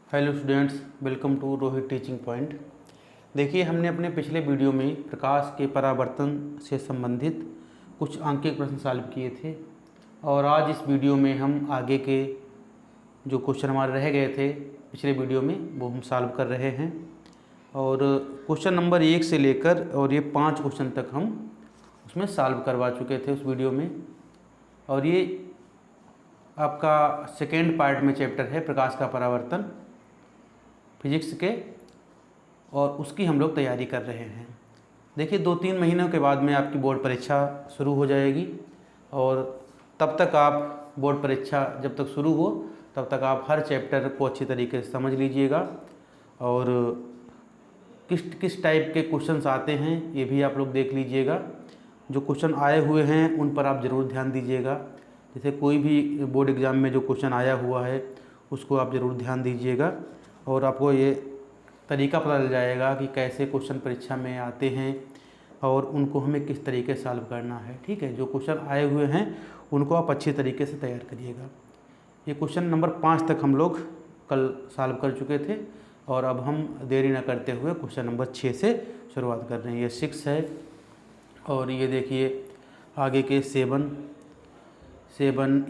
Hello students, welcome to Rohit teaching point. देखिए, हमने अपने पिछले वीडियो में प्रकाश के परावर्तन से संबंधित कुछ अंकीय प्रश्न सॉल्व किए थे और आज इस वीडियो में हम आगे के जो क्वेश्चन हमारे रह गए थे पिछले वीडियो में वो हम सॉल्व कर रहे हैं। और क्वेश्चन नंबर 1 से लेकर और ये 5 क्वेश्चन तक हम उसमें सॉल्व करवा चुके थे उस वीडियो में। और ये आपका सेकेंड पार्ट में चैप्टर है प्रकाश का परावर्तन फिजिक्स के, और उसकी हम लोग तैयारी कर रहे हैं। देखिए, 2-3 महीनों के बाद में आपकी बोर्ड परीक्षा शुरू हो जाएगी और तब तक आप बोर्ड परीक्षा जब तक शुरू हो तब तक आप हर चैप्टर को अच्छी तरीके से समझ लीजिएगा और किस किस टाइप के क्वेश्चंस आते हैं ये भी आप लोग देख लीजिएगा। जो क्वेश्चन आए हुए हैं उन पर आप ज़रूर ध्यान दीजिएगा। जैसे कोई भी बोर्ड एग्ज़ाम में जो क्वेश्चन आया हुआ है उसको आप ज़रूर ध्यान दीजिएगा और आपको ये तरीका पता चल जाएगा कि कैसे क्वेश्चन परीक्षा में आते हैं और उनको हमें किस तरीके से सॉल्व करना है। ठीक है, जो क्वेश्चन आए हुए हैं उनको आप अच्छी तरीके से तैयार करिएगा। ये क्वेश्चन नंबर 5 तक हम लोग कल सॉल्व कर चुके थे और अब हम देरी न करते हुए क्वेश्चन नंबर 6 से शुरुआत कर रहे हैं। ये 6 है और ये देखिए आगे के 7,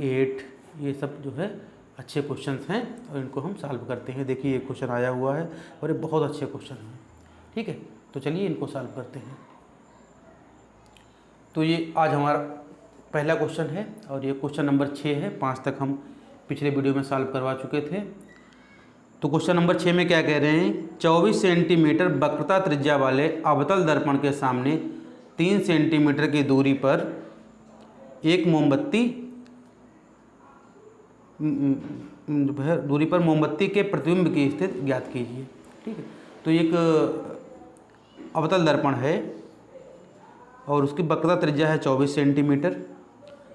8 ये सब जो है अच्छे क्वेश्चंस हैं और इनको हम सॉल्व करते हैं। देखिए, ये क्वेश्चन आया हुआ है और ये बहुत अच्छे क्वेश्चन हैं। ठीक है, तो चलिए इनको सॉल्व करते हैं। तो ये आज हमारा पहला क्वेश्चन है और ये क्वेश्चन नंबर 6 है। 5 तक हम पिछले वीडियो में सॉल्व करवा चुके थे। तो क्वेश्चन नंबर 6 में क्या कह रहे हैं, 24 सेंटीमीटर वक्रता त्रिज्या वाले अवतल दर्पण के सामने 3 सेंटीमीटर की दूरी पर एक मोमबत्ती के प्रतिबिंब की स्थिति ज्ञात कीजिए। ठीक है, तो एक अवतल दर्पण है और उसकी वक्रता त्रिज्या है 24 सेंटीमीटर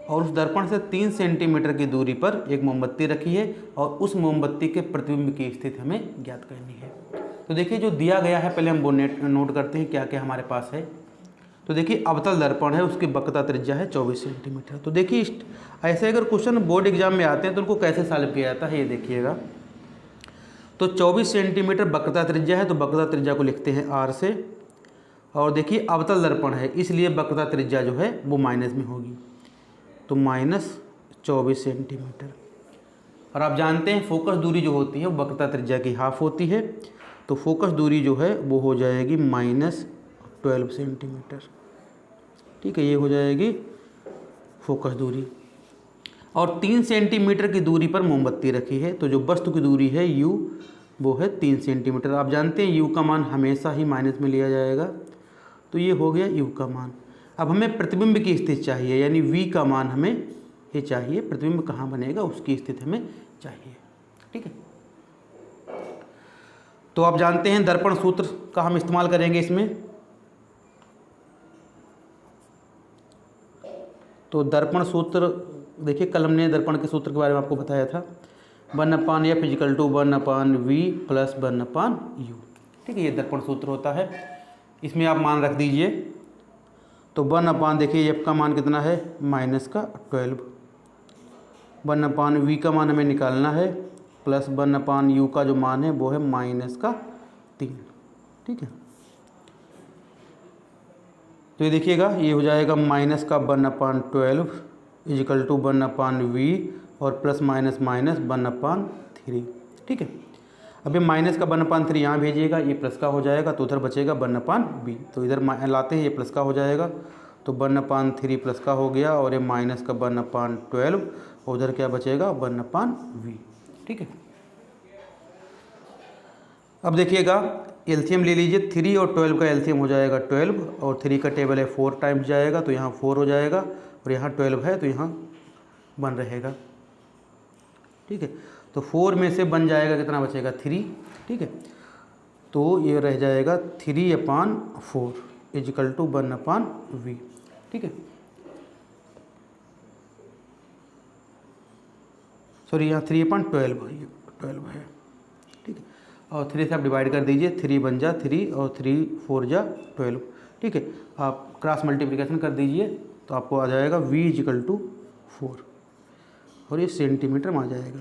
और उस दर्पण से 3 सेंटीमीटर की दूरी पर एक मोमबत्ती रखी है और उस मोमबत्ती के प्रतिबिंब की स्थिति हमें ज्ञात करनी है। तो देखिए, जो दिया गया है पहले हम वो नोट करते हैं क्या क्या हमारे पास है। तो देखिए, अवतल दर्पण है, उसकी वक्रता त्रिज्या है 24 सेंटीमीटर। तो देखिए, ऐसे अगर क्वेश्चन बोर्ड एग्जाम में आते हैं तो उनको कैसे सॉल्व किया जाता है ये देखिएगा। तो 24 सेंटीमीटर वक्रता त्रिज्या है तो वक्रता त्रिज्या को लिखते हैं r से, और देखिए अवतल दर्पण है इसलिए वक्रता त्रिज्या जो है वो माइनस में होगी, तो -24 सेंटीमीटर। और आप जानते हैं फोकस दूरी जो होती है वो वक्रता त्रिज्या की हाफ होती है, तो फोकस दूरी जो है वो हो जाएगी -12 सेंटीमीटर। ठीक है, ये हो जाएगी फोकस दूरी। और 3 सेंटीमीटर की दूरी पर मोमबत्ती रखी है, तो जो वस्तु की दूरी है u वो है 3 सेंटीमीटर। आप जानते हैं u का मान हमेशा ही माइनस में लिया जाएगा, तो ये हो गया u का मान। अब हमें प्रतिबिंब की स्थिति चाहिए, यानी v का मान हमें ये चाहिए, प्रतिबिंब कहाँ बनेगा उसकी स्थिति हमें चाहिए। ठीक है, तो आप जानते हैं दर्पण सूत्र का हम इस्तेमाल करेंगे इसमें। तो दर्पण सूत्र देखिए, कल हमने दर्पण के सूत्र के बारे में आपको बताया था, 1/f = 1/v + 1/u। ठीक है, ये दर्पण सूत्र होता है, इसमें आप मान रख दीजिए। तो 1/, देखिए f का मान कितना है -12, 1/v का मान हमें निकालना है प्लस 1/u का जो मान है वो है -3। ठीक है, तो ये देखिएगा, ये हो जाएगा -1/12 = 1/v और प्लस माइनस 1/3। ठीक है, अब ये माइनस का 1/3 यहाँ भेजिएगा, ये प्लस का हो जाएगा तो उधर बचेगा 1/v, तो इधर लाते हैं ये प्लस का हो जाएगा, तो 1/3 प्लस का हो गया और ये माइनस का 1/12 उधर क्या बचेगा 1/v। ठीक है, अब देखिएगा एलसीएम ले लीजिए, 3 और 12 का एलसीएम हो जाएगा 12 और 3 का टेबल है 4 टाइम्स जाएगा तो यहाँ 4 हो जाएगा और यहाँ 12 है तो यहाँ 1 रहेगा। ठीक है, तो 4 में से बन जाएगा कितना बचेगा 3। ठीक है, तो ये रह जाएगा 3/4 = 1/v। ठीक है, सॉरी यहाँ 3/12 है। ठीक है, और 3 से आप डिवाइड कर दीजिए, 3 बन जा 3 और 3 4 जा 12। ठीक है, आप क्रॉस मल्टीप्लिकेशन कर दीजिए तो आपको आ जाएगा v = 4 और ये सेंटीमीटर में आ जाएगा।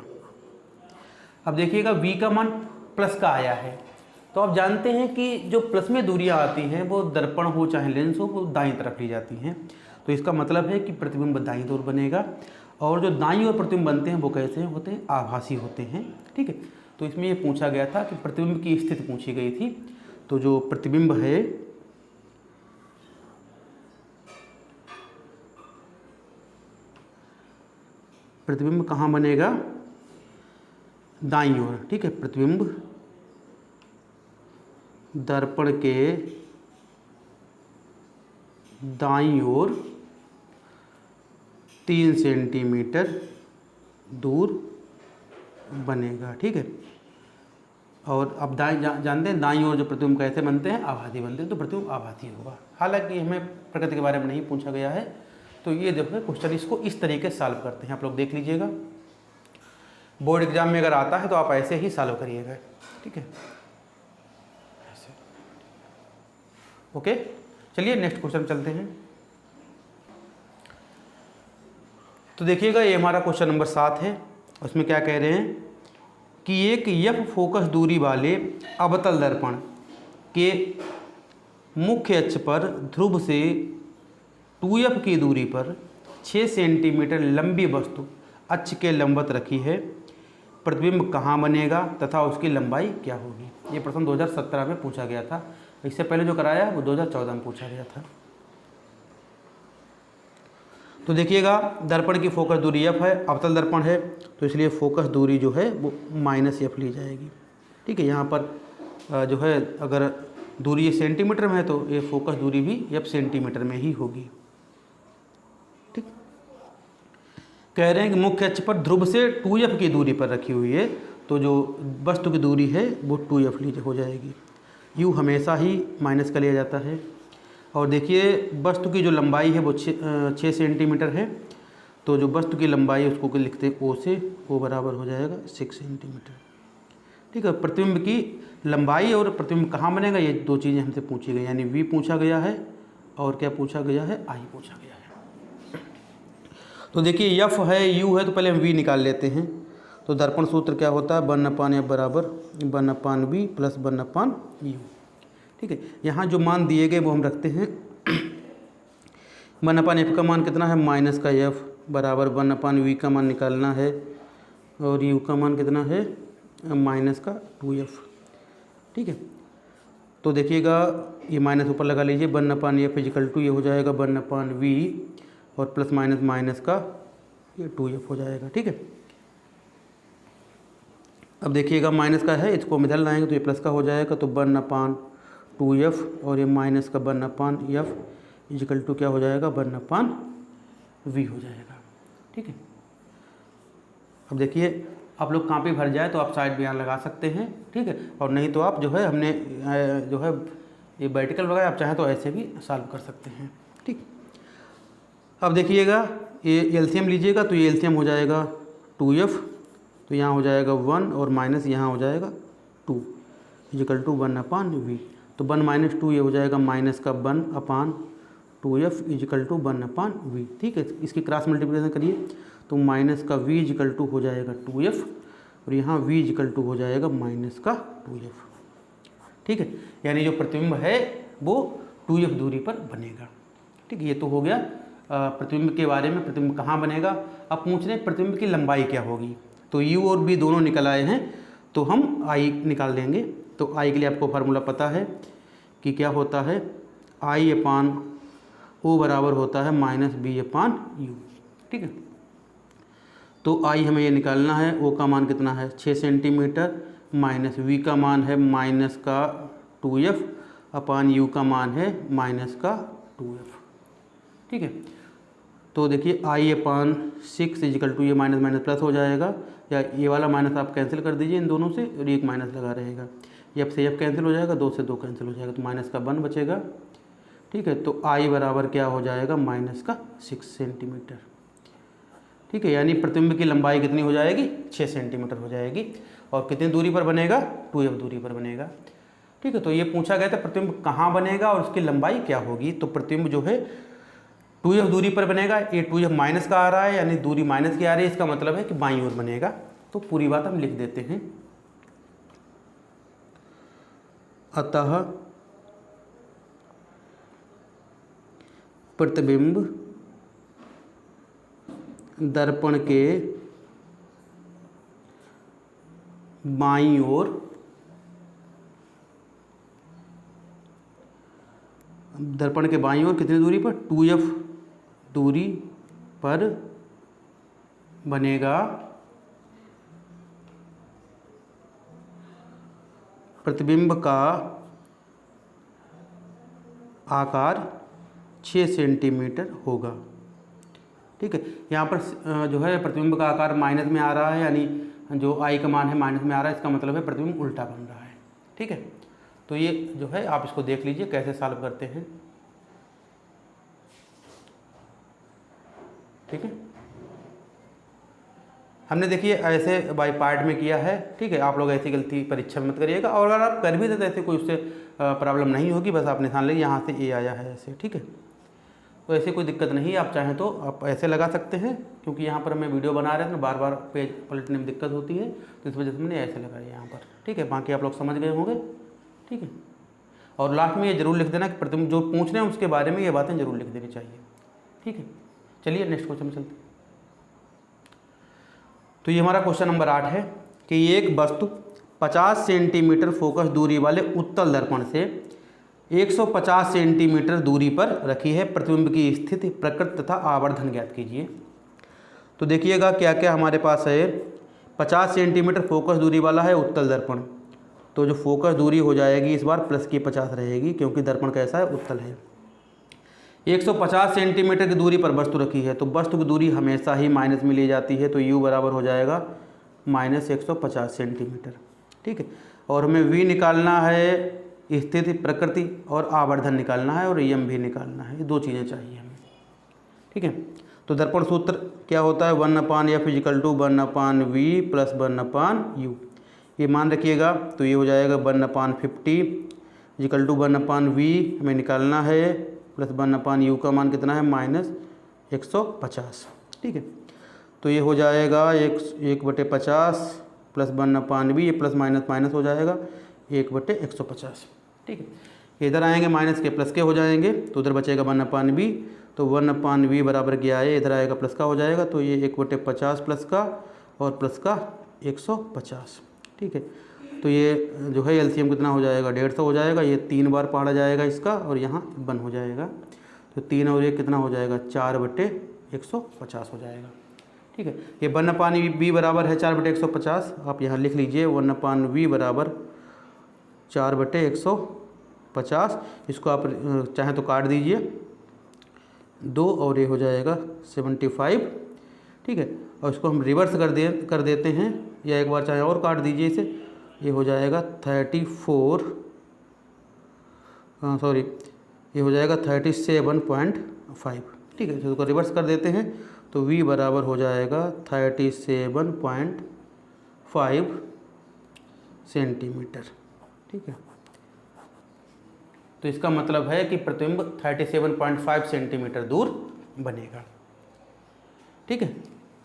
अब देखिएगा v का मान प्लस का आया है, तो आप जानते हैं कि जो प्लस में दूरियां आती हैं वो दर्पण हो चाहे लेंस हो वो दाईं तरफ ली जाती हैं। तो इसका मतलब है कि प्रतिबिंब दाईं ओर बनेगा, और जो दाईं ओर प्रतिबिंब बनते हैं वो कैसे होते हैं, आभासी होते हैं। ठीक है, तो इसमें ये पूछा गया था कि प्रतिबिंब की स्थिति पूछी गई थी। तो जो प्रतिबिंब है प्रतिबिंब कहाँ बनेगा, दाईं ओर। ठीक है, प्रतिबिंब दर्पण के दाईं ओर 3 सेंटीमीटर दूर बनेगा। ठीक है, और अब जानते हैं दाईं ओर जो प्रतिबिंब कैसे बनते हैं, आभासी बनते हैं, तो प्रतिबिंब आभासी होगा। हालांकि हमें प्रकृति के बारे में नहीं पूछा गया है, तो ये जो है क्वेश्चन इसको इस तरीके से सॉल्व करते हैं। आप लोग देख लीजिएगा, बोर्ड एग्जाम में अगर आता है तो आप ऐसे ही सॉल्व करिएगा। ठीक है, ऐसे। ओके, चलिए नेक्स्ट क्वेश्चन चलते हैं। तो देखिएगा, ये हमारा क्वेश्चन नंबर 7 है। उसमें क्या कह रहे हैं कि एक एफ फोकस दूरी वाले अवतल दर्पण के मुख्य अक्ष पर ध्रुव से 2f की दूरी पर 6 सेंटीमीटर लंबी वस्तु अक्ष के लंबवत रखी है, प्रतिबिंब कहाँ बनेगा तथा उसकी लंबाई क्या होगी। ये प्रश्न 2017 में पूछा गया था। इससे पहले जो कराया वो 2014 में पूछा गया था। तो देखिएगा, दर्पण की फोकस दूरी f है, अवतल दर्पण है, तो इसलिए फोकस दूरी जो है वो -f ली जाएगी। ठीक है, यहाँ पर जो है अगर दूरी ये सेंटीमीटर में है तो ये फोकस दूरी भी f सेंटीमीटर में ही होगी। ठीक, कह रहे हैं कि मुख्य अक्ष पर ध्रुव से 2f की दूरी पर रखी हुई है, तो जो वस्तु की दूरी है वो 2f ली हो जाएगी। u हमेशा ही माइनस का लिया जाता है। और देखिए, वस्तु की जो लंबाई है वो 6 सेंटीमीटर है, तो जो वस्तु की लंबाई है उसको लिखते हैं ओ से, ओ बराबर हो जाएगा 6 सेंटीमीटर। ठीक है, प्रतिबिंब की लंबाई और प्रतिबिंब कहाँ बनेगा, ये दो चीज़ें हमसे पूछी गई, यानी v पूछा गया है और क्या पूछा गया है, i पूछा गया है। तो देखिए, f है, u है, तो पहले हम v निकाल लेते हैं। तो दर्पण सूत्र क्या होता है, 1/f बराबर 1/v प्लस 1/u। ठीक है, यहाँ जो मान दिए गए वो हम रखते हैं। 1/f का मान कितना है, माइनस का f बराबर 1/v का मान निकालना है, और u का मान कितना है, माइनस का 2f। ठीक है, तो देखिएगा, ये माइनस ऊपर लगा लीजिए, 1/f इक्वल टू ये हो जाएगा 1/v और प्लस माइनस माइनस का ये 2f हो जाएगा। ठीक है, अब देखिएगा माइनस का है, इसको हम इधर लाएंगे तो ये प्लस का हो जाएगा, तो 1/2f और ये माइनस का 1/f इक्वल टू क्या हो जाएगा, 1/v हो जाएगा। ठीक है, अब देखिए, आप लोग कॉपी भर जाए तो आप साइड भी यहाँ लगा सकते हैं। ठीक है, और नहीं तो आप जो है हमने जो है ये वर्टिकल वगैरह आप चाहें तो ऐसे भी सॉल्व कर सकते हैं। ठीक, अब देखिएगा, ये एलसीएम लीजिएगा तो ये एलसीएम हो जाएगा 2f, तो यहाँ हो जाएगा 1 और माइनस यहाँ हो जाएगा 2 इक्वल टू 1/v। तो 1 - 2 ये हो जाएगा माइनस का 1/2f इक्वल टू 1/v। ठीक है, इसकी क्रॉस मल्टीप्लिकेशन करिए तो माइनस का v इक्वल टू हो जाएगा 2f और यहाँ v इक्वल टू हो जाएगा माइनस का 2f। ठीक है, यानी जो प्रतिबिंब है वो 2f दूरी पर बनेगा। ठीक है, ये तो हो गया प्रतिबिंब के बारे में, प्रतिबिंब कहाँ बनेगा। अब पूछ रहे हैं प्रतिबिंब की लंबाई क्या होगी। तो u और v दोनों निकल आए हैं, तो हम i निकाल देंगे। तो i के लिए आपको फार्मूला पता है कि क्या होता है, I/O बराबर होता है -b/u। ठीक है, तो i हमें ये निकालना है, o का मान कितना है 6 सेंटीमीटर, माइनस v का मान है माइनस का 2f अपान u का मान है माइनस का 2f। ठीक है, तो देखिए I/6 इक्वल टू ये माइनस माइनस प्लस हो जाएगा, या ये वाला माइनस आप कैंसिल कर दीजिए इन दोनों से, और एक माइनस लगा रहेगा, एफ से एफ कैंसिल हो जाएगा, 2 से 2 कैंसिल हो जाएगा, तो माइनस का 1 बचेगा। ठीक है, तो I बराबर क्या हो जाएगा, माइनस का 6 सेंटीमीटर। ठीक है, यानी प्रतिबिंब की लंबाई कितनी हो जाएगी, 6 सेंटीमीटर हो जाएगी, और कितनी दूरी पर बनेगा, 2f दूरी पर बनेगा। ठीक है, तो ये पूछा गया था प्रतिबिंब कहाँ बनेगा और उसकी लंबाई क्या होगी। तो प्रतिबिंब जो है 2f दूरी पर बनेगा, ये 2f माइनस का आ रहा है, यानी दूरी माइनस की आ रही है, इसका मतलब है कि बाईं ओर बनेगा। तो पूरी बात हम लिख देते हैं। अतः प्रतिबिंब दर्पण के बाईं ओर कितनी दूरी पर, 2f दूरी पर बनेगा प्रतिबिंब का आकार 6 सेंटीमीटर होगा। ठीक है, यहाँ पर जो है प्रतिबिंब का आकार माइनस में आ रहा है, यानी जो आई का मान है माइनस में आ रहा है, इसका मतलब है प्रतिबिंब उल्टा बन रहा है। ठीक है, तो ये जो है आप इसको देख लीजिए कैसे सॉल्व करते हैं। ठीक है, हमने देखिए ऐसे बाई पार्ट में किया है। ठीक है, आप लोग ऐसी गलती परीक्षा में मत करिएगा, और अगर आप कर भी देते ऐसे कोई उससे प्रॉब्लम नहीं होगी, बस आप निशान लेंगे यहाँ से ए आया है ऐसे। ठीक है, तो ऐसी कोई दिक्कत नहीं है, आप चाहें तो आप ऐसे लगा सकते हैं, क्योंकि यहाँ पर हमें वीडियो बना रहे थे तो बार बार पेज पलटने में दिक्कत होती है, तो इस वजह से मैंने ऐसे लगाया यहाँ पर। ठीक है, बाकी आप लोग समझ गए होंगे। ठीक है, और लास्ट में ये जरूर लिख देना कि प्रतिबिंब जो पूछ रहे हैं उसके बारे में ये बातें जरूर लिख देनी चाहिए। ठीक है, चलिए नेक्स्ट क्वेश्चन में चलते हैं। तो ये हमारा क्वेश्चन नंबर 8 है कि एक वस्तु 50 सेंटीमीटर फोकस दूरी वाले उत्तल दर्पण से 150 सेंटीमीटर दूरी पर रखी है। प्रतिबिंब की स्थिति, प्रकृति तथा आवर्धन ज्ञात कीजिए। तो देखिएगा क्या क्या हमारे पास है। 50 सेंटीमीटर फोकस दूरी वाला है उत्तल दर्पण, तो जो फोकस दूरी हो जाएगी इस बार प्लस की 50 रहेगी, क्योंकि दर्पण कैसा है, उत्तल है। 150 सेंटीमीटर की दूरी पर वस्तु रखी है, तो वस्तु की दूरी हमेशा ही माइनस में ली जाती है, तो u बराबर हो जाएगा माइनस 150 सेंटीमीटर। ठीक है, और हमें v निकालना है, स्थिति, प्रकृति और आवर्धन निकालना है, और एम भी निकालना है। ये दो चीज़ें चाहिए हमें। ठीक है, तो दर्पण सूत्र क्या होता है, 1/f = 1/v + 1/u। ये मान रखिएगा, तो ये हो जाएगा 1/50 = 1/v हमें निकालना है, प्लस 1/u का मान कितना है, -150। ठीक है, तो ये हो जाएगा 1/50 + 1/v, ये प्लस माइनस माइनस हो जाएगा 1/150। ठीक है, इधर आएंगे माइनस के प्लस के हो जाएंगे, तो उधर बचेगा 1/v, तो 1/v बराबर क्या है, इधर आएगा प्लस का हो जाएगा, तो ये 1/50 प्लस का और प्लस का 150। ठीक है, तो ये जो है एलसीएम कितना हो जाएगा, 150 हो जाएगा। ये 3 बार पढ़ा जाएगा इसका, और यहाँ 1 हो जाएगा, तो 3 और 1 कितना हो जाएगा, 4/150 हो जाएगा। ठीक है, ये 1/v बराबर है 4/150, आप यहाँ लिख लीजिए 1/v बराबर 4/150। इसको आप चाहें तो काट दीजिए 2, और ये हो जाएगा 75। ठीक है, और इसको हम रिवर्स कर देते हैं, या एक बार चाहे और काट दीजिए इसे, ये हो जाएगा 34, सॉरी ये हो जाएगा 37.5। ठीक है, इसको रिवर्स कर देते हैं, तो v बराबर हो जाएगा 37.5 सेंटीमीटर। ठीक है, तो इसका मतलब है कि प्रतिबिंब 37.5 सेंटीमीटर दूर बनेगा। ठीक है,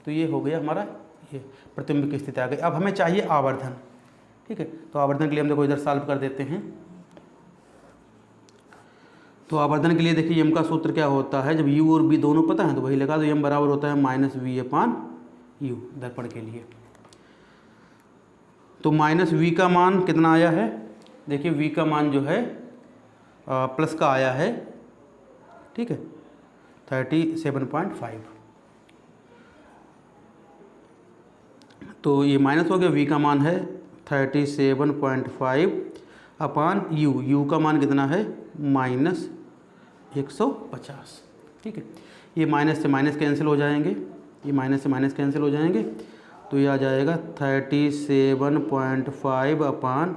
तो ये हो गया हमारा, ये प्रतिबिंब की स्थिति आ गई। अब हमें चाहिए आवर्धन। ठीक है, तो आवर्धन के लिए हम देखो इधर सॉल्व कर देते हैं। तो आवर्धन के लिए देखिए m का सूत्र क्या होता है, जब u और v दोनों पता है तो वही लगा दो। m बराबर होता है -v/u दर्पण के लिए। तो -v का मान कितना आया है, देखिए v का मान जो है प्लस का आया है। ठीक है, 37.5, तो ये माइनस हो गया, v का मान है 37.5 अपान u का मान कितना है, -150। ठीक है, ये माइनस से माइनस कैंसिल हो जाएंगे, ये माइनस से माइनस कैंसिल हो जाएंगे, तो ये आ जाएगा 37.5 अपान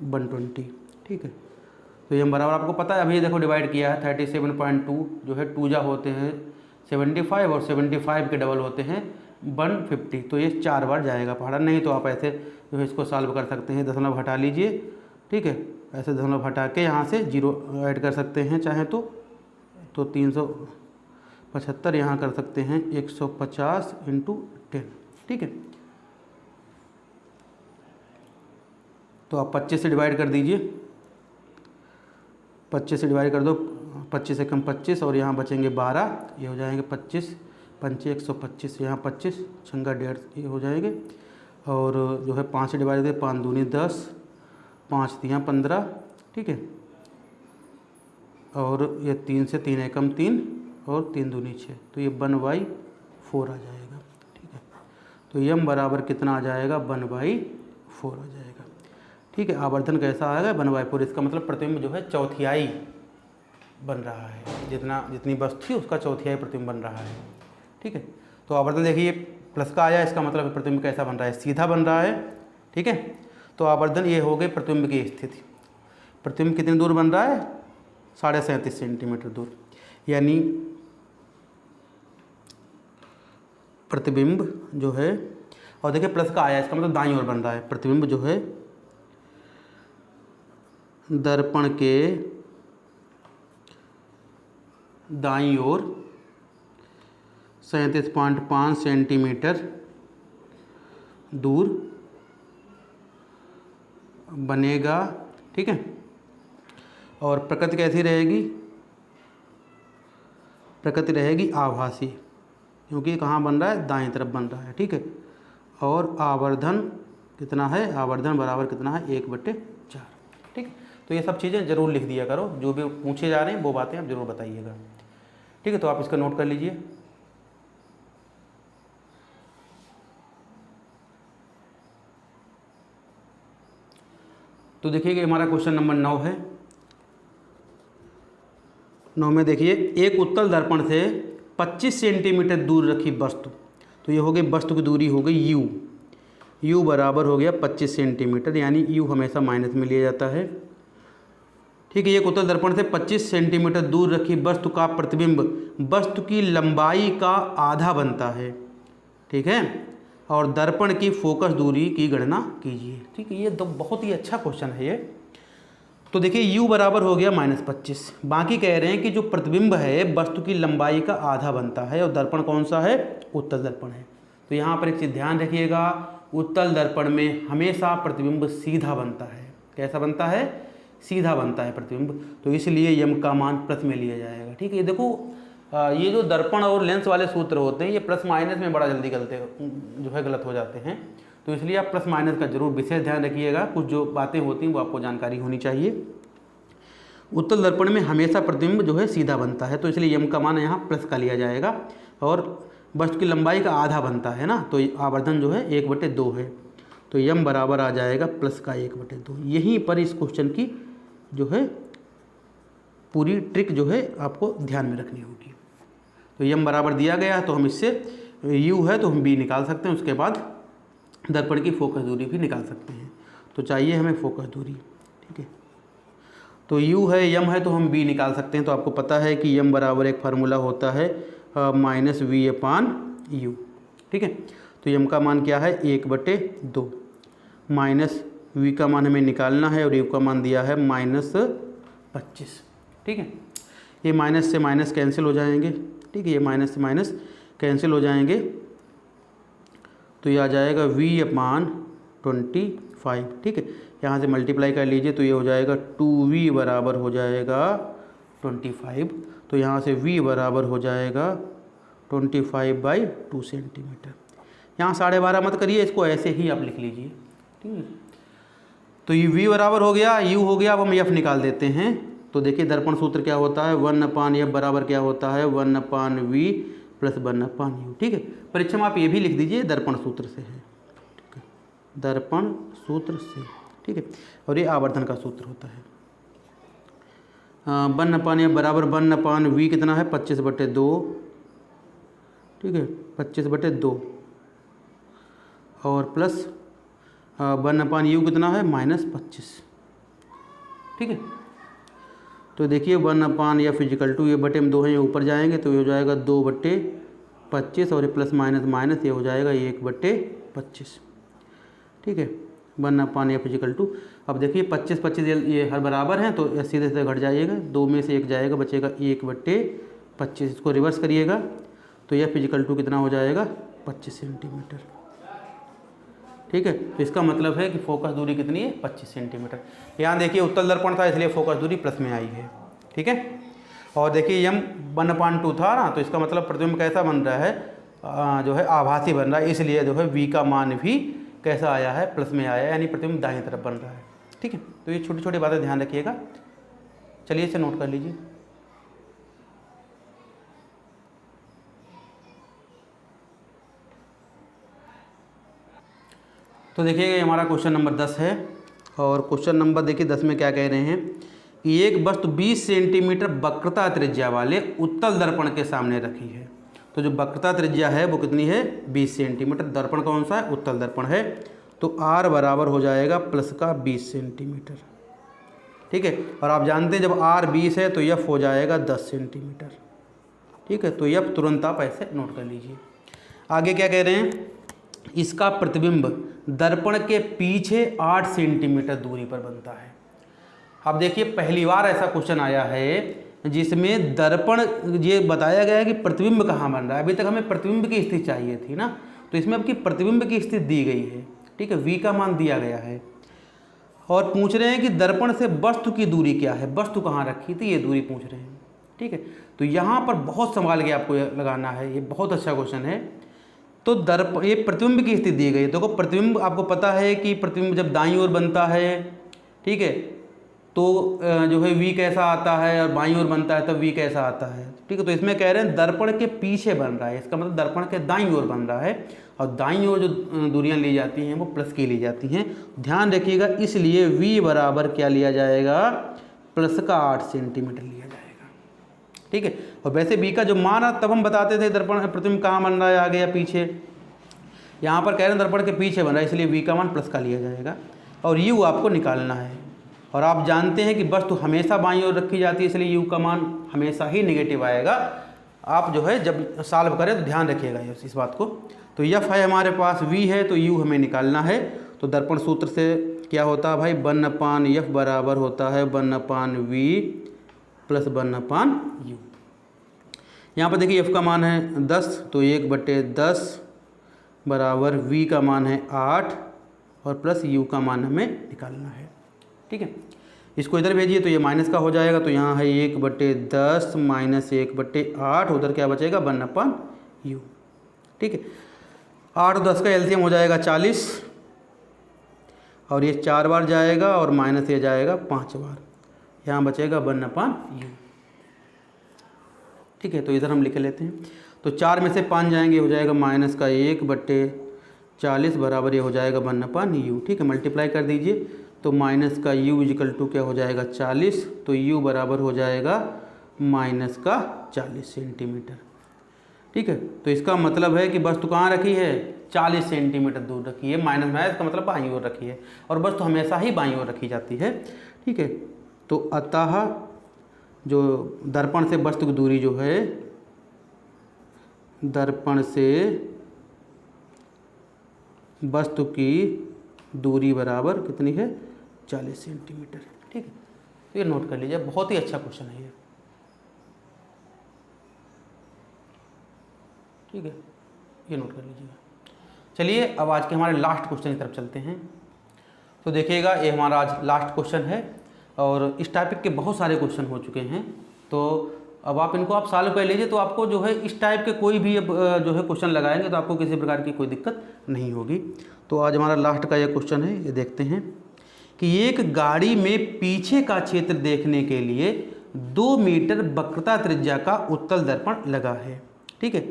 120। ठीक है, तो ये बराबर आपको पता है, अभी देखो डिवाइड किया है 37.2 जो है 2 जा होते हैं 75, और 75 के डबल होते हैं 150, तो ये 4 बार जाएगा पहाड़ा। नहीं तो आप ऐसे जो है इसको सॉल्व कर सकते हैं, दशमलव हटा लीजिए। ठीक है, ऐसे दशमलव हटा के यहाँ से 0 ऐड कर सकते हैं चाहे तो 375 यहाँ कर सकते हैं 150 × 10। ठीक है, तो आप 25 से डिवाइड कर दीजिए, 25 से डिवाइड कर दो, 25 से कम 25 और यहाँ बचेंगे 12, ये हो जाएंगे 25 पंचे 125, यहाँ 25 छंगा 1.5 ये हो जाएंगे। और जो है 5 से डिवाइड दे 5 दूनी 10, 5 तियाँ 15, ठीक है। और ये 3 से 3 एकम 3 और 3 दूनी 6, तो ये 1/4 आ जाएगा, ठीक है। तो यम बराबर कितना आ जाएगा, 1/4 आ जाएगा, ठीक है। आवर्धन कैसा आएगा, 1/4। इसका मतलब प्रतिबिंब जो है चौथियाई बन रहा है, जितनी वस्तु थी उसका चौथियाई प्रतिबिंब बन रहा है, ठीक है। तो आवर्धन देखिए प्लस का आया, इसका मतलब प्रतिबिंब कैसा बन रहा है, सीधा बन रहा है, ठीक है। तो आवर्धन ये हो गई प्रतिबिंब की स्थिति। प्रतिबिंब कितनी दूर बन रहा है, 37.5 सेंटीमीटर दूर, यानी प्रतिबिंब जो है, और देखिए प्लस का आया, इसका मतलब दाईं ओर बन रहा है। प्रतिबिंब जो है दर्पण के दाईं ओर 37.5 सेंटीमीटर दूर बनेगा, ठीक है। और प्रकृति कैसी रहेगी, प्रकृति रहेगी आभासी, क्योंकि कहाँ बन रहा है, दाईं तरफ बन रहा है, ठीक है। और आवर्धन कितना है, आवर्धन बराबर कितना है, 1/4, ठीक है। तो ये सब चीज़ें ज़रूर लिख दिया करो, जो भी पूछे जा रहे हैं वो बातें आप ज़रूर बताइएगा, ठीक है। तो आप इसका नोट कर लीजिए। तो देखिए कि हमारा क्वेश्चन नंबर 9 है। 9 में देखिए, एक उत्तल दर्पण से 25 सेंटीमीटर दूर रखी वस्तु, तो ये हो गई वस्तु की दूरी हो गई यू, यू बराबर हो गया 25 सेंटीमीटर, यानी यू हमेशा माइनस में लिया जाता है, ठीक है। एक उत्तल दर्पण से 25 सेंटीमीटर दूर रखी वस्तु का प्रतिबिंब वस्तु की लंबाई का आधा बनता है, ठीक है। और दर्पण की फोकस दूरी की गणना कीजिए, ठीक है। ये तो बहुत ही अच्छा क्वेश्चन है ये। तो देखिए u बराबर हो गया -25, बाकी कह रहे हैं कि जो प्रतिबिंब है वस्तु की लंबाई का आधा बनता है, और दर्पण कौन सा है, उत्तल दर्पण है। तो यहाँ पर एक चीज़ ध्यान रखिएगा, उत्तल दर्पण में हमेशा प्रतिबिंब सीधा बनता है। कैसा बनता है, सीधा बनता है प्रतिबिंब, तो इसलिए यम का मान प्लस में लिया जाएगा, ठीक है। ये देखो ये जो दर्पण और लेंस वाले सूत्र होते हैं, ये प्लस माइनस में बड़ा जल्दी गलत हो जाते हैं, तो इसलिए आप प्लस माइनस का जरूर विशेष ध्यान रखिएगा। कुछ जो बातें होती हैं वो आपको जानकारी होनी चाहिए। उत्तल दर्पण में हमेशा प्रतिबिंब जो है सीधा बनता है, तो इसलिए यम का मान यहाँ प्लस का लिया जाएगा। और वस्तु की लंबाई का आधा बनता है ना, तो आवर्धन जो है 1/2 है, तो यम बराबर आ जाएगा प्लस का 1/2। यहीं पर इस क्वेश्चन की जो है पूरी ट्रिक जो है आपको ध्यान में रखनी होगी। तो यम बराबर दिया गया है, तो हम इससे यू है तो हम बी निकाल सकते हैं, उसके बाद दर्पण की फोकस दूरी भी निकाल सकते हैं। तो चाहिए हमें फोकस दूरी, ठीक है। तो यू है, यम है, तो हम बी निकाल सकते हैं। तो आपको पता है कि यम बराबर एक फार्मूला होता है -v/u, ठीक है। तो यम का मान क्या है, 1/2, माइनस वी का मान हमें निकालना है, और यू का मान दिया है -25, ठीक है। ये माइनस से माइनस कैंसिल हो जाएंगे, ठीक है। ये माइनस से माइनस कैंसिल हो जाएंगे, तो ये आ जाएगा v/25, ठीक है। यहाँ से मल्टीप्लाई कर लीजिए, तो ये हो जाएगा 2v बराबर हो जाएगा 25, तो यहाँ से v बराबर हो जाएगा 25/2 सेंटीमीटर। यहाँ 12.5 मत करिए, इसको ऐसे ही आप लिख लीजिए, ठीक है। तो ये v बराबर हो गया, u हो गया, अब हम f निकाल देते हैं। तो देखिए दर्पण सूत्र क्या होता है, 1/f बराबर क्या होता है, 1/v + 1/u, ठीक है। परीक्षा में आप ये भी लिख दीजिए, दर्पण सूत्र से है, ठीक है, दर्पण सूत्र से, ठीक है। और ये आवर्धन का सूत्र होता है। 1/f बराबर 1/v कितना है, 25/2, ठीक है, 25/2, और प्लस 1/u कितना है, -25, ठीक है। तो देखिए 1/f = ये बटे में 2 है, ये ऊपर जाएंगे तो ये हो जाएगा 2/25, और ये प्लस माइनस माइनस ये हो जाएगा 1/25, ठीक है। 1/f = अब देखिए 25 ये हर बराबर हैं, तो सीधे सीधे घट जाइएगा, 2 में से 1 जाएगा, बचेगा 1/25। इसको रिवर्स करिएगा, तो f = कितना हो जाएगा, 25 सेंटीमीटर, ठीक है। तो इसका मतलब है कि फोकस दूरी कितनी है, 25 सेंटीमीटर। यहाँ देखिए उत्तल दर्पण था, इसलिए फोकस दूरी प्लस में आई है, ठीक है। और देखिए m 1/2 था ना, तो इसका मतलब प्रतिबिंब कैसा बन रहा है, जो है आभासी बन रहा है, इसलिए जो है v का मान भी कैसा आया है, प्लस में आया है, यानी प्रतिबिंब दाहिनी तरफ बन रहा है। ठीक है, तो ये छोटी छोटी बातें ध्यान रखिएगा। चलिए इसे नोट कर लीजिए। तो देखिएगा ये हमारा क्वेश्चन नंबर 10 है, और क्वेश्चन नंबर देखिए 10 में क्या कह रहे हैं कि एक वस्तु 20 सेंटीमीटर वक्रता त्रिज्या वाले उत्तल दर्पण के सामने रखी है। तो जो वक्रता त्रिज्या है वो कितनी है, 20 सेंटीमीटर। दर्पण कौन सा है, उत्तल दर्पण है। तो R बराबर हो जाएगा प्लस का 20 सेंटीमीटर। ठीक है, और आप जानते हैं जब R 20 है तो F हो जाएगा 10 सेंटीमीटर। ठीक है, तो F तुरंत आप ऐसे नोट कर लीजिए। आगे क्या कह रहे हैं, इसका प्रतिबिंब दर्पण के पीछे 8 सेंटीमीटर दूरी पर बनता है। अब देखिए पहली बार ऐसा क्वेश्चन आया है जिसमें दर्पण ये बताया गया है कि प्रतिबिंब कहाँ बन रहा है। अभी तक हमें प्रतिबिंब की स्थिति चाहिए थी ना, तो इसमें अब की प्रतिबिंब की स्थिति दी गई है। ठीक है, v का मान दिया गया है और पूछ रहे हैं कि दर्पण से वस्तु की दूरी क्या है, वस्तु कहाँ रखी थी, ये दूरी पूछ रहे हैं। ठीक है, तो यहाँ पर बहुत संभाल के आपको लगाना है, ये बहुत अच्छा क्वेश्चन है। तो ये प्रतिबिंब की स्थिति दी गई है। देखो प्रतिबिंब आपको पता है कि प्रतिबिंब जब दाईं ओर बनता है, ठीक है, तो जो है v कैसा आता है, और बाईं ओर बनता है तो v कैसा आता है। ठीक है, तो इसमें कह रहे हैं दर्पण के पीछे बन रहा है, इसका मतलब दर्पण के दाईं ओर बन रहा है, और दाईं ओर जो दूरियां ली जाती हैं वो प्लस की ली जाती हैं। ध्यान रखिएगा, इसलिए v बराबर क्या लिया जाएगा, प्लस का 8 सेंटीमीटर लिया जाएगा। ठीक है, और वैसे b का जो मान तब हम बताते थे दर्पण प्रतिबिंब कहाँ बन रहा है, आगे या पीछे। यहाँ पर कह रहे हैं दर्पण के पीछे बन रहा है, इसलिए v का मान प्लस का लिया जाएगा, और u आपको निकालना है। और आप जानते हैं कि वस्तु हमेशा बाईं ओर रखी जाती है, इसलिए u का मान हमेशा ही नेगेटिव आएगा। आप जो है जब सॉल्व करें तो ध्यान रखिएगा इस बात को। तो f है हमारे पास, v है, तो u हमें निकालना है। तो दर्पण सूत्र से क्या होता है भाई, 1/f बराबर होता है 1/v प्लस 1/u। यहाँ पर देखिए f का मान है 10, तो 1/10 बराबर v का मान है 8 और प्लस u का मान हमें निकालना है। ठीक है, इसको इधर भेजिए तो ये माइनस का हो जाएगा, तो यहाँ है 1/10 माइनस 1/8, उधर क्या बचेगा 1/u। ठीक है, 8 और 10 का एलसीएम हो जाएगा 40, और ये 4 बार जाएगा और माइनस ये जाएगा 5 बार, यहाँ बचेगा 1/u। ठीक है, तो इधर हम लिख लेते हैं। तो 4 में से 5 जाएंगे, हो जाएगा माइनस का 1/40 बराबर ये हो जाएगा 1/u। ठीक है, मल्टीप्लाई कर दीजिए, तो माइनस का u इजिकल टू क्या हो जाएगा 40, तो u बराबर हो जाएगा माइनस का 40 सेंटीमीटर। ठीक है, तो इसका मतलब है कि वस्तु कहाँ रखी है, 40 सेंटीमीटर दूर रखी है। माइनस में है, इसका मतलब बाईं ओर रखी है, और वस्तु हमेशा ही बाईं ओर रखी जाती है। ठीक है, तो अतः जो दर्पण से वस्तु की दूरी जो है, दर्पण से वस्तु की दूरी बराबर कितनी है, 40 सेंटीमीटर। ठीक है, तो ये नोट कर लीजिए, बहुत ही अच्छा क्वेश्चन है ये। ठीक है, ये नोट कर लीजिएगा। चलिए अब आज के हमारे लास्ट क्वेश्चन की तरफ चलते हैं। तो देखिएगा ये हमारा आज लास्ट क्वेश्चन है, और इस टाइप के बहुत सारे क्वेश्चन हो चुके हैं, तो अब आप इनको आप सॉल्व कर लीजिए, तो आपको जो है इस टाइप के कोई भी अब जो है क्वेश्चन लगाएंगे तो आपको किसी प्रकार की कोई दिक्कत नहीं होगी। तो आज हमारा लास्ट का ये क्वेश्चन है, ये देखते हैं कि एक गाड़ी में पीछे का क्षेत्र देखने के लिए 2 मीटर वक्रता त्रिज्या का उत्तल दर्पण लगा है। ठीक है,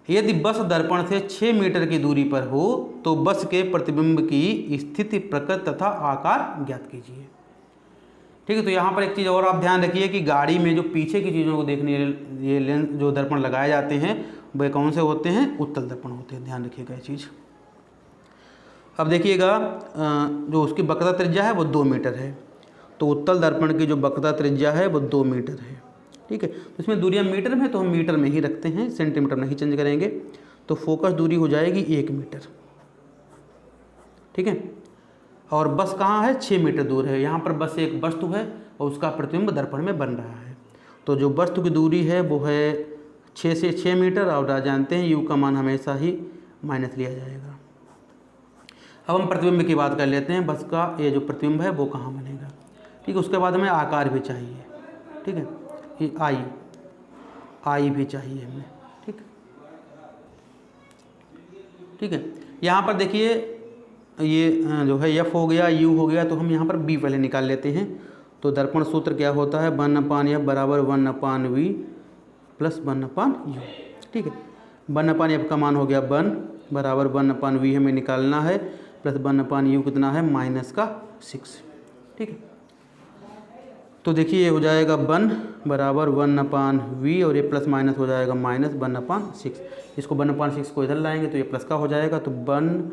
यदि बस दर्पण से 6 मीटर की दूरी पर हो तो बस के प्रतिबिंब की स्थिति, प्रकृति तथा आकार ज्ञात कीजिए। ठीक है, तो यहाँ पर एक चीज़ और आप ध्यान रखिए कि गाड़ी में जो पीछे की चीज़ों को देखने ये लेंस जो दर्पण लगाए जाते हैं वे कौन से होते हैं, उत्तल दर्पण होते हैं। ध्यान रखिएगा ये चीज़। अब देखिएगा जो उसकी वक्रता त्रिज्या है वो 2 मीटर है, तो उत्तल दर्पण की जो वक्रता त्रिज्या है वो 2 मीटर है। ठीक है, तो इसमें दूरियाँ मीटर में, तो हम मीटर में ही रखते हैं, सेंटीमीटर नहीं चेंज करेंगे। तो फोकस दूरी हो जाएगी 1 मीटर। ठीक है, और बस कहाँ है, 6 मीटर दूर है। यहाँ पर बस एक वस्तु है और उसका प्रतिबिंब दर्पण में बन रहा है। तो जो वस्तु की दूरी है वो है 6 से 6 मीटर, और आप जानते हैं u का मान हमेशा ही माइनस लिया जाएगा। अब हम प्रतिबिंब की बात कर लेते हैं, बस का ये जो प्रतिबिंब है वो कहाँ बनेगा। ठीक है, उसके बाद हमें आकार भी चाहिए। ठीक है, ये आई भी चाहिए हमें, ठीक है, ठीक है। यहाँ पर देखिए ये जो है एफ हो गया, यू हो गया, तो हम यहाँ पर बी पहले निकाल लेते हैं। तो दर्पण सूत्र क्या होता है, 1/f बराबर 1/v प्लस 1/u, ठीक है। 1/f का मान हो गया 1 बराबर 1/v हमें निकालना है, प्लस 1/u कितना है -6, ठीक है। तो देखिए ये हो जाएगा 1 बराबर 1/v और ये प्लस माइनस हो जाएगा -1/6। इसको 1/6 को इधर लाएंगे तो ये प्लस का हो जाएगा, तो 1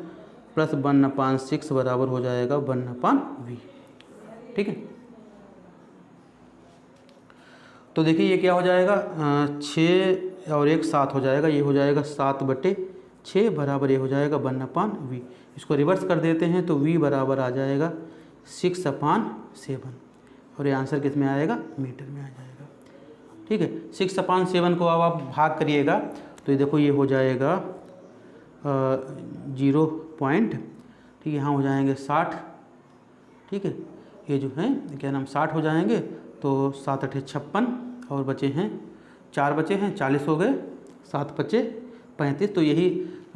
प्लस 1/6 बराबर हो जाएगा 1/v, ठीक है। तो देखिए ये क्या हो जाएगा, 6 और 1 7 हो जाएगा, ये हो जाएगा 7/6 बराबर ये हो जाएगा 1/v। इसको रिवर्स कर देते हैं तो v बराबर आ जाएगा 6/7 और ये आंसर किस में आएगा, मीटर में आ जाएगा, ठीक है। 6/7 को अब आप भाग करिएगा तो ये देखो ये हो जाएगा 0 पॉइंट, ठीक है, यहाँ हो जाएंगे 60, ठीक है। ये जो है क्या नाम 60 हो जाएंगे, तो 7 8 56 और बचे हैं 4 बचे हैं, 40 हो गए, 7 5 35, तो यही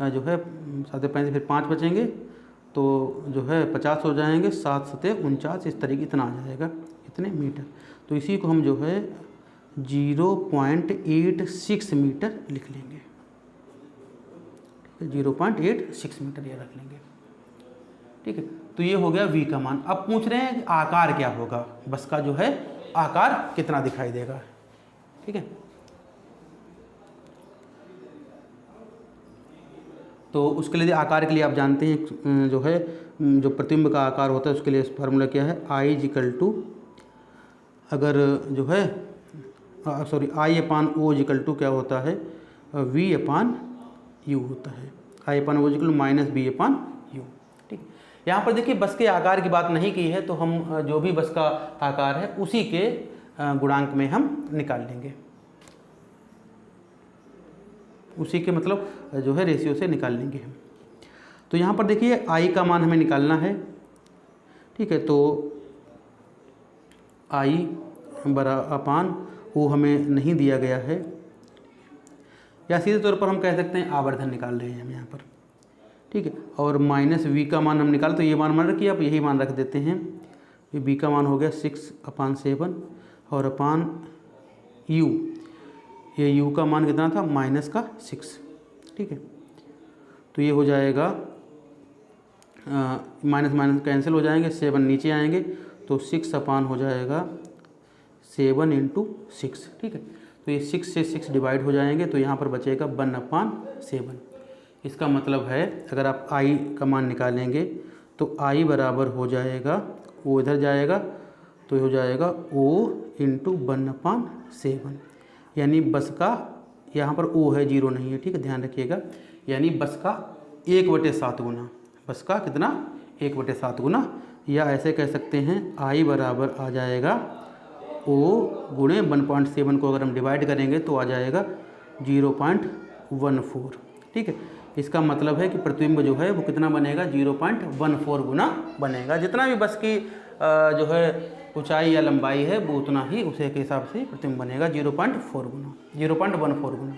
जो है 7 35 फिर 5 बचेंगे तो जो है 50 हो जाएंगे, 7 7 49, इस तरीके इतना आ जाएगा, इतने मीटर। तो इसी को हम जो है 0.86 मीटर लिख लेंगे, 0.86 मीटर ये रख लेंगे, ठीक है। तो ये हो गया v का मान। अब पूछ रहे हैं आकार क्या होगा, बस का जो है आकार कितना दिखाई देगा, ठीक है। तो उसके लिए आकार के लिए आप जानते हैं जो है जो प्रतिबिंब का आकार होता है उसके लिए फार्मूला क्या है, I = अगर जो है सॉरी I/O क्या होता है, V/U होता है, I/O -B/U, ठीक। यहाँ पर देखिए बस के आकार की बात नहीं की है, तो हम जो भी बस का आकार है उसी के गुणांक में हम निकाल लेंगे, उसी के मतलब जो है रेशियो से निकाल लेंगे हम। तो यहाँ पर देखिए I का मान हमें निकालना है, ठीक है। तो I / O हमें नहीं दिया गया है, या सीधे तौर पर हम कह सकते हैं आवर्धन निकाल रहे हैं हम यहाँ पर, ठीक है। और -v का मान हम निकाल, तो ये मान रखिए, आप यही मान रख देते हैं। ये v का मान हो गया 6/7 और अपान u, ये u का मान कितना था -6, ठीक है। तो ये हो जाएगा माइनस माइनस कैंसिल हो जाएंगे, 7 नीचे आएंगे तो 6 अपान हो जाएगा 7 × 6, ठीक है। तो ये 6 से 6 डिवाइड हो जाएंगे, तो यहाँ पर बचेगा 1/7। इसका मतलब है अगर आप I का मान निकालेंगे तो I बराबर हो जाएगा, वो इधर जाएगा तो हो जाएगा O × 1/7, यानी बस का यहाँ पर O है, 0 नहीं है, ठीक है, ध्यान रखिएगा। यानी बस का 1/7 गुना, बस का कितना 1/7 गुना, या ऐसे कह सकते हैं I बराबर आ जाएगा O गुणे 1.7 को अगर हम डिवाइड करेंगे तो आ जाएगा 0.14, ठीक है। इसका मतलब है कि प्रतिबिंब जो है वो कितना बनेगा, 0.14 गुना बनेगा। जितना भी बस की जो है ऊंचाई या लंबाई है वो उतना ही उसे के हिसाब से प्रतिबिंब बनेगा, 0.14 गुना,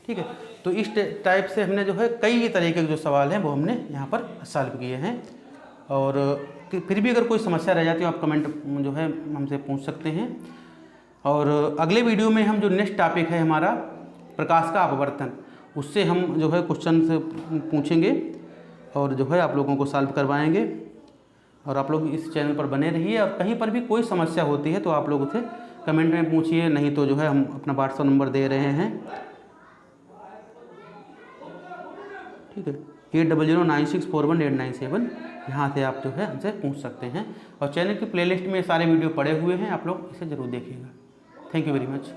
ठीक है। तो इस टाइप से हमने जो है कई तरीके के जो सवाल हैं वो हमने यहाँ पर सॉल्व किए हैं। और फिर भी अगर कोई समस्या रह जाती है आप कमेंट जो है हमसे पूछ सकते हैं। और अगले वीडियो में हम जो नेक्स्ट टॉपिक है हमारा प्रकाश का अपवर्तन, उससे हम जो है क्वेश्चन पूछेंगे और जो है आप लोगों को सॉल्व करवाएंगे। और आप लोग इस चैनल पर बने रहिए, और कहीं पर भी कोई समस्या होती है तो आप लोग उसे कमेंट में पूछिए, नहीं तो जो है हम अपना व्हाट्सएप नंबर दे रहे हैं, ठीक है, 8009641897। यहाँ से आप जो है हमसे पूछ सकते हैं। और चैनल की प्लेलिस्ट में सारे वीडियो पड़े हुए हैं, आप लोग इसे ज़रूर देखिएगा। Thank you very much.